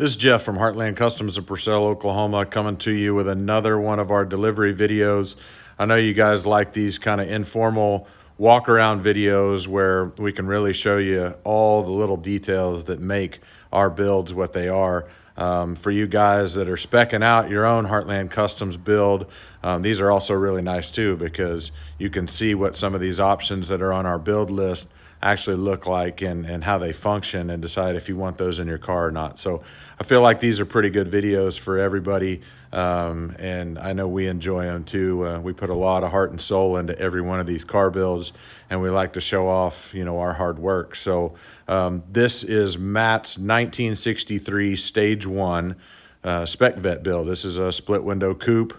This is Jeff from Heartland Customs in Purcell, Oklahoma, coming to you with another one of our delivery videos. I know you guys like these kind of informal walk-around videos where we can really show you all the little details that make our builds what they are. For you guys that are speccing out your own Heartland Customs build, these are also really nice too, because you can see what some of these options that are on our build list actually look like and how they function, and decide if you want those in your car or not. So I feel like these are pretty good videos for everybody, and I know we enjoy them too. We put a lot of heart and soul into every one of these car builds, and we like to show off, our hard work. So this is Matt's 1963 Stage 1 SPECVETTE build. This is a split window coupe,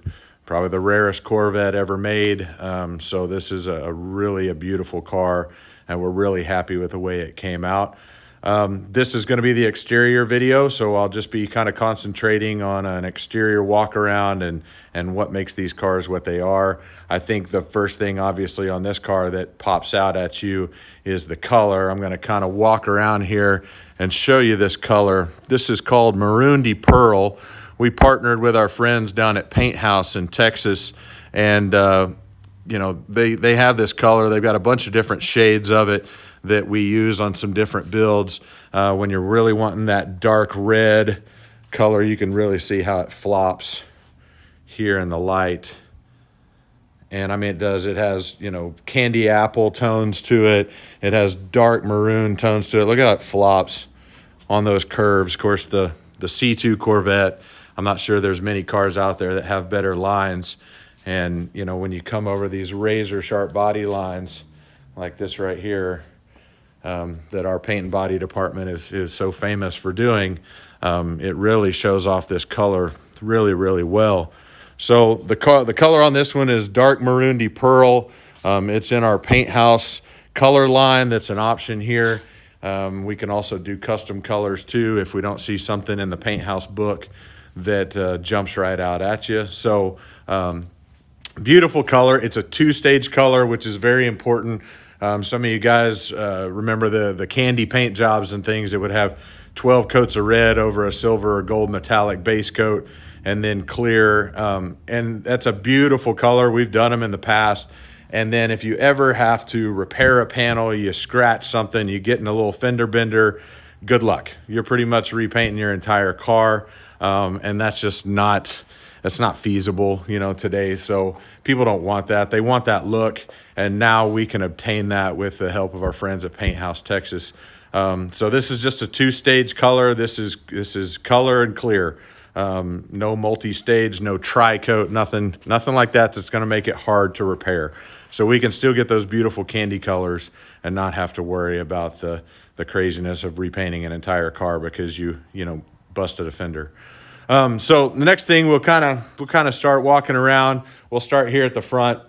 probably the rarest Corvette ever made. So this is really a beautiful car, and we're really happy with the way it came out. This is going to be the exterior video, so I'll just be kind of concentrating on an exterior walk around and what makes these cars what they are. I think the first thing obviously on this car that pops out at you is the color. I'm going to kind of walk around here and show you this color. This is called Maroon de Pearl. We partnered with our friends down at Paint House in Texas, and they have this color. They've got a bunch of different shades of it that we use on some different builds. When you're really wanting that dark red color, you can really see how it flops here in the light. And I mean, it has, candy apple tones to it. It has dark maroon tones to it. Look how it flops on those curves. Of course, the C2 Corvette, I'm not sure there's many cars out there that have better lines. And, when you come over these razor sharp body lines like this right here, that our paint and body department is so famous for doing, it really shows off this color really, really well. So the color on this one is dark maroon de pearl. It's in our Paint House color line. That's an option here. We can also do custom colors too if we don't see something in the Paint House book that jumps right out at you. So beautiful color. It's a two-stage color, which is very important. Some of you guys remember the candy paint jobs and things that would have 12 coats of red over a silver or gold metallic base coat and then clear. And that's a beautiful color. We've done them in the past. And then if you ever have to repair a panel, you scratch something, you get in a little fender bender, good luck. You're pretty much repainting your entire car. And that's just not feasible, today. So people don't want that. They want that look. And now we can obtain that with the help of our friends at Paint House, Texas. So this is just a two-stage color. This is color and clear. No multi-stage, no tri-coat, nothing like that that's going to make it hard to repair. So we can still get those beautiful candy colors and not have to worry about the craziness of repainting an entire car because you busted a fender. So the next thing we'll kind of start walking around. We'll start here at the front.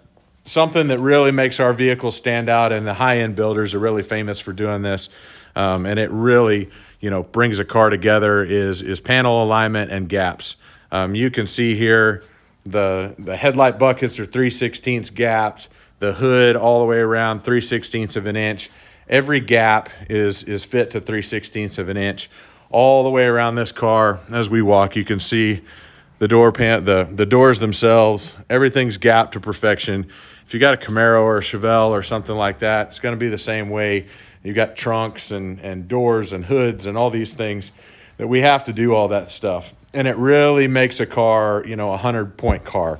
Something that really makes our vehicle stand out, and the high-end builders are really famous for doing this, and it really brings a car together, is panel alignment and gaps. You can see here the headlight buckets are 3/16 gapped. The hood all the way around 3/16 of an inch. Every gap is fit to 3/16 of an inch. All the way around this car, as we walk, you can see the the doors themselves. Everything's gapped to perfection. If you got a Camaro or a Chevelle or something like that, it's going to be the same way. You got trunks and doors and hoods and all these things that we have to do all that stuff. And it really makes a car, a 100-point car.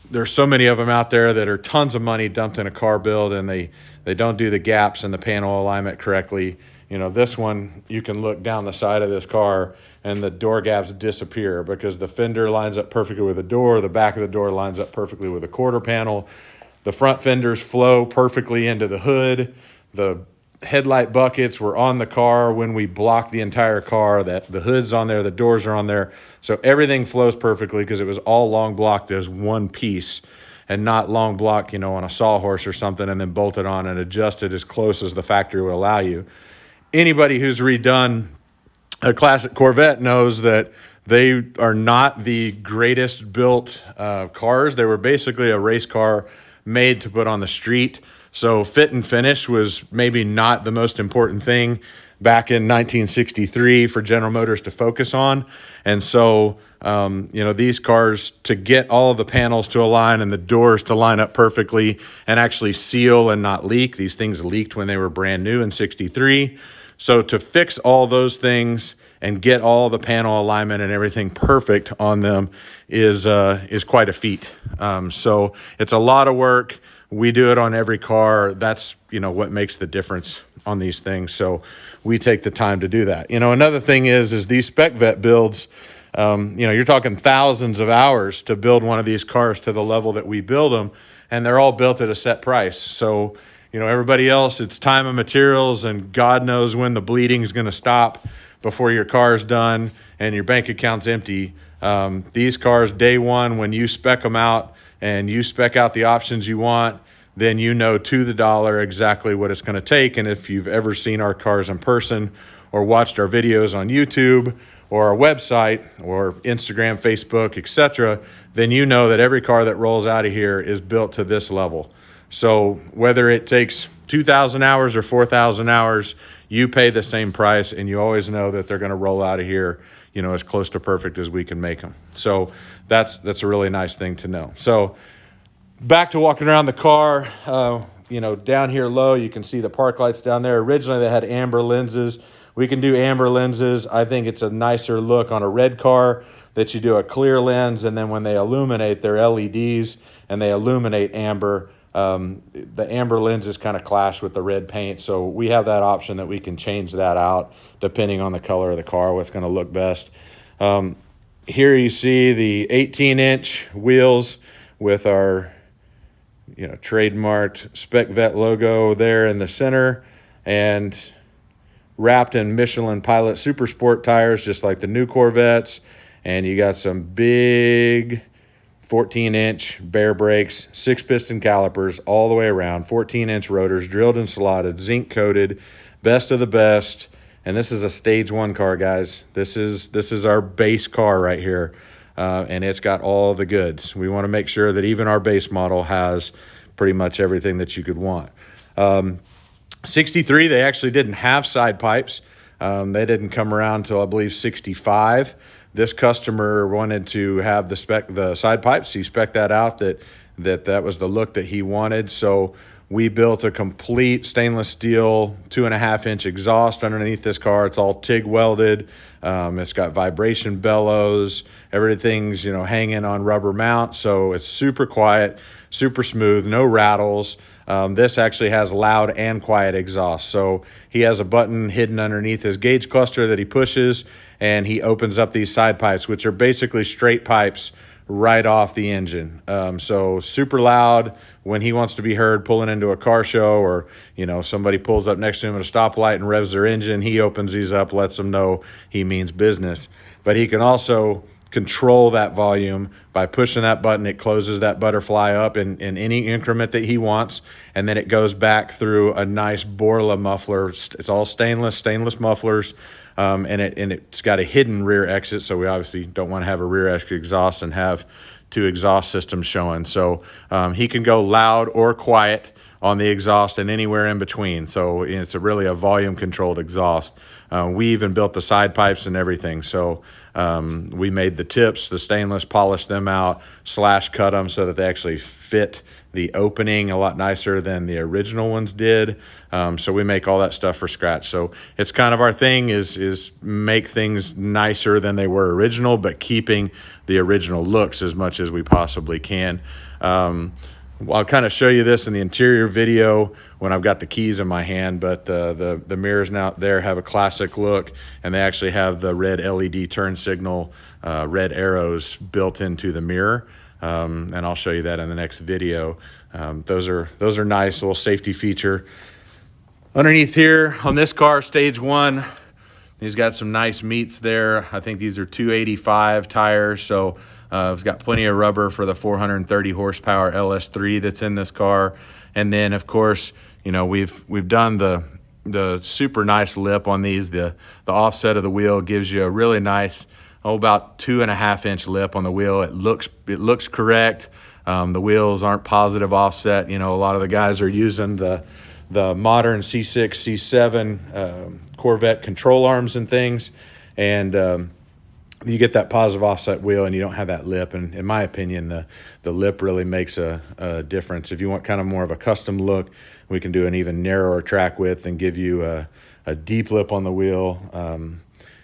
There's so many of them out there that are tons of money dumped in a car build, and they don't do the gaps and the panel alignment correctly. This one, you can look down the side of this car and the door gaps disappear because the fender lines up perfectly with the door. The back of the door lines up perfectly with the quarter panel. The front fenders flow perfectly into the hood. The headlight buckets were on the car when we blocked the entire car. That the hood's on there, the doors are on there. So everything flows perfectly because it was all long blocked as one piece and not long block, on a sawhorse or something and then bolted on and adjusted as close as the factory would allow you. Anybody who's redone a classic Corvette knows that they are not the greatest built cars. They were basically a race car made to put on the street. So fit and finish was maybe not the most important thing. back in 1963 for General Motors to focus on. And so, these cars, to get all of the panels to align and the doors to line up perfectly and actually seal and not leak, these things leaked when they were brand new in 63. So to fix all those things and get all the panel alignment and everything perfect on them is quite a feat. So it's a lot of work. We do it on every car. That's, what makes the difference on these things. So we take the time to do that. Another thing is these SPECVETTE builds, you're talking thousands of hours to build one of these cars to the level that we build them, and they're all built at a set price. So, everybody else, it's time and materials, and God knows when the bleeding is going to stop before your car's done and your bank account's empty. These cars, day one, when you spec them out and you spec out the options you want, then to the dollar exactly what it's going to take. And if you've ever seen our cars in person or watched our videos on YouTube or our website or Instagram, Facebook, etc., then that every car that rolls out of here is built to this level. So whether it takes 2,000 hours or 4,000 hours, you pay the same price, and you always know that they're going to roll out of here, as close to perfect as we can make them. So that's a really nice thing to know. So back to walking around the car, down here low, you can see the park lights down there. Originally, they had amber lenses. We can do amber lenses. I think it's a nicer look on a red car that you do a clear lens, and then when they illuminate, they're LEDs, and they illuminate amber. The amber lenses kind of clash with the red paint, so we have that option that we can change that out depending on the color of the car, what's going to look best. Here you see the 18-inch wheels with our trademarked SPECVETTE logo there in the center, and wrapped in Michelin Pilot Super Sport tires, just like the new Corvettes. And you got some big 14-inch bare brakes, 6-piston calipers all the way around, 14-inch rotors, drilled and slotted, zinc coated, best of the best. And this is a stage 1 car, guys. This is our base car right here, and it's got all the goods. We want to make sure that even our base model has pretty much everything that you could want. 63, they actually didn't have side pipes. They didn't come around till I believe 65. This customer wanted to have the side pipes. He spec'd that out that was the look that he wanted. So we built a complete stainless steel 2.5-inch exhaust underneath this car. It's all TIG welded. It's got vibration bellows. Everything's hanging on rubber mounts, so it's super quiet, super smooth, no rattles. This actually has loud and quiet exhaust. So he has a button hidden underneath his gauge cluster that he pushes, and he opens up these side pipes, which are basically straight pipes right off the engine. So super loud when he wants to be heard pulling into a car show, or somebody pulls up next to him at a stoplight and revs their engine. He opens these up, lets them know he means business. But he can also control that volume by pushing that button. It closes that butterfly up in any increment that he wants, and then it goes back through a nice Borla muffler. It's all stainless mufflers, and it's got a hidden rear exit, so we obviously don't want to have a rear exit exhaust and have 2 exhaust systems showing. So he can go loud or quiet on the exhaust and anywhere in between. So it's really a volume controlled exhaust. We even built the side pipes and everything. So we made the tips, the stainless, polished them out, cut them so that they actually fit the opening a lot nicer than the original ones did. So we make all that stuff for scratch. So it's kind of our thing is make things nicer than they were original, but keeping the original looks as much as we possibly can. I'll kind of show you this in the interior video when I've got the keys in my hand, but the mirrors now there have a classic look, and they actually have the red LED turn signal, red arrows built into the mirror. And I'll show you that in the next video. Those are nice, little safety feature. Underneath here on this car, stage 1, he's got some nice meats there. I think these are 285 tires, so it's got plenty of rubber for the 430 horsepower LS3 that's in this car. And then, of course, we've done the super nice lip on these. The offset of the wheel gives you a really nice, about 2.5-inch lip on the wheel. It looks correct. The wheels aren't positive offset. A lot of the guys are using the the modern C6, C7 Corvette control arms and things, and you get that positive offset wheel and you don't have that lip. And in my opinion, the lip really makes a difference. If you want kind of more of a custom look, we can do an even narrower track width and give you a deep lip on the wheel.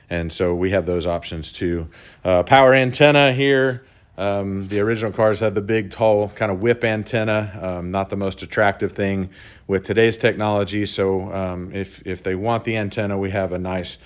And so we have those options too. Power antenna here. The original cars had the big, tall kind of whip antenna, not the most attractive thing with today's technology. So if they want the antenna, we have a nice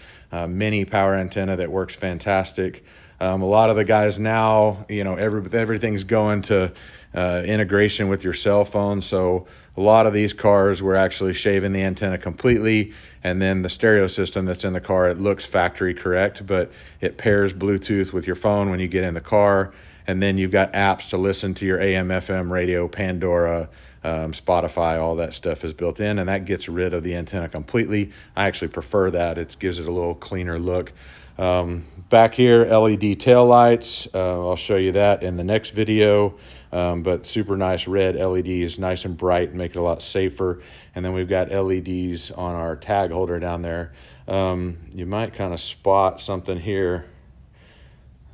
mini power antenna that works fantastic. A lot of the guys now, everything's going to integration with your cell phone. So a lot of these cars, we're actually shaving the antenna completely, and then the stereo system that's in the car, it looks factory correct, but it pairs Bluetooth with your phone when you get in the car. And then you've got apps to listen to your AM, FM radio, Pandora, Spotify, all that stuff is built in, and that gets rid of the antenna completely. I actually prefer that. It gives it a little cleaner look. Back here, LED taillights. I'll show you that in the next video, but super nice red LEDs, nice and bright, and make it a lot safer. And then we've got LEDs on our tag holder down there. You might kind of spot something here.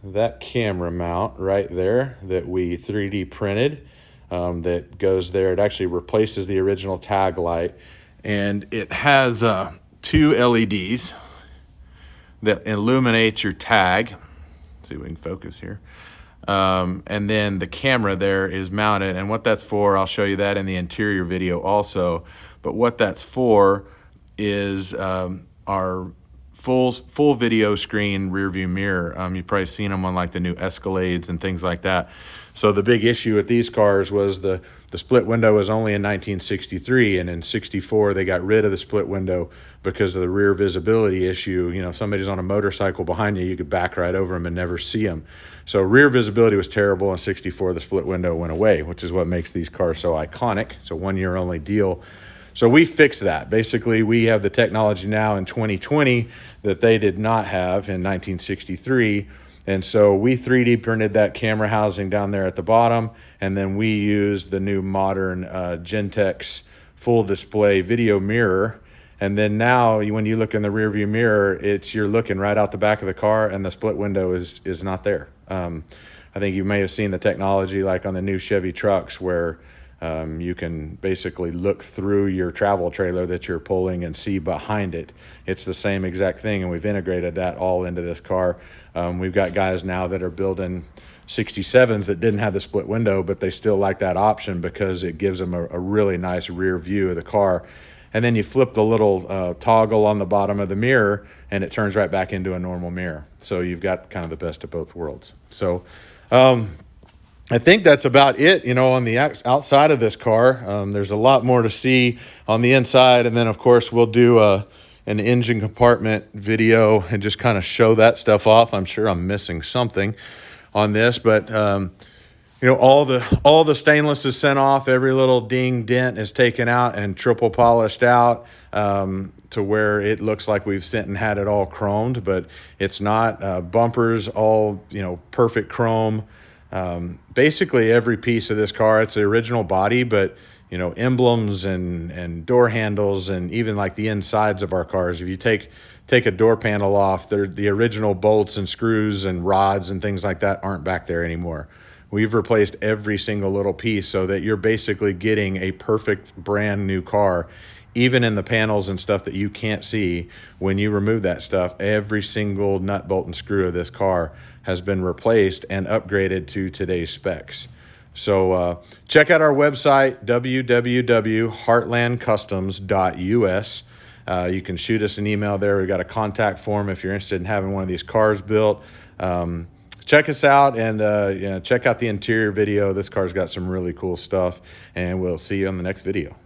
That camera mount right there that we 3D printed, that goes there. It actually replaces the original tag light, and it has 2 LEDs that illuminate your tag. Let's see if we can focus here. And then the camera there is mounted, and what that's for, I'll show you that in the interior video also. But what that's for is our full video screen rear view mirror. You've probably seen them on like the new Escalades and things like that. So the big issue with these cars was the split window was only in 1963, and in 64 they got rid of the split window because of the rear visibility issue. Somebody's on a motorcycle behind you, you could back right over them and never see them. So rear visibility was terrible. In 64 the split window went away, which is what makes these cars so iconic. It's a one-year only deal. So we fixed that. Basically, we have the technology now in 2020 that they did not have in 1963. And so we 3D printed that camera housing down there at the bottom, and then we used the new modern Gentex full display video mirror. And then now when you look in the rearview mirror, you're looking right out the back of the car, and the split window is not there. I think you may have seen the technology like on the new Chevy trucks where you can basically look through your travel trailer that you're pulling and see behind it. It's the same exact thing, and we've integrated that all into this car. We've got guys now that are building 67s that didn't have the split window, but they still like that option because it gives them a really nice rear view of the car. And then you flip the little toggle on the bottom of the mirror, and it turns right back into a normal mirror. So you've got kind of the best of both worlds. So I think that's about it, on the outside of this car. There's a lot more to see on the inside. And then, of course, we'll do an engine compartment video and just kind of show that stuff off. I'm sure I'm missing something on this, but, all the stainless is sent off. Every little ding dent is taken out and triple polished out to where it looks like we've sent and had it all chromed, but it's not. Bumpers, all, perfect chrome. Basically every piece of this car, it's the original body, but emblems and door handles and even like the insides of our cars. If you take a door panel off, the original bolts and screws and rods and things like that aren't back there anymore. We've replaced every single little piece so that you're basically getting a perfect brand new car. Even in the panels and stuff that you can't see, when you remove that stuff, every single nut, bolt, and screw of this car has been replaced and upgraded to today's specs. So check out our website, www.heartlandcustoms.us. You can shoot us an email there. We've got a contact form if you're interested in having one of these cars built. Check us out and check out the interior video. This car's got some really cool stuff, and we'll see you on the next video.